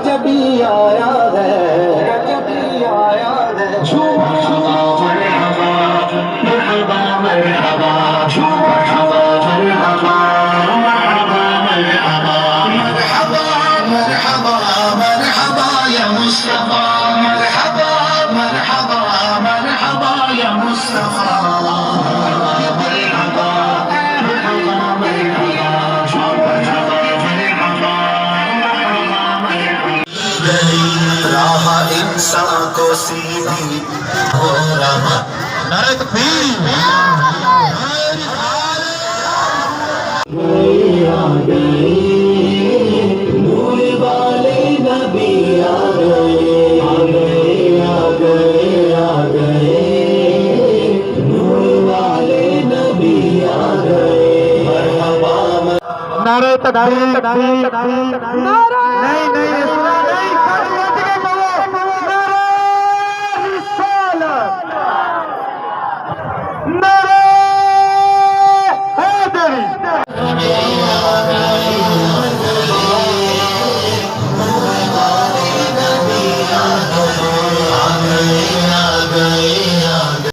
جبھی آیا ہے جبھی آیا ہے مرحبا مرحبا مرحبا مرحبا مرحبا مرحبا مرحبا مرحبا یا مصطفیٰ مرحبا مرحبا مرحبا یا مصطفیٰ راہ انسان کو سیدھی ہو رہا نعرہ تکبیر آ گئے نور والے نبی آ گئے آ گئے آ گئے آ گئے نور والے نبی آ گئے مرحبا نعرہ تکبیر نہیں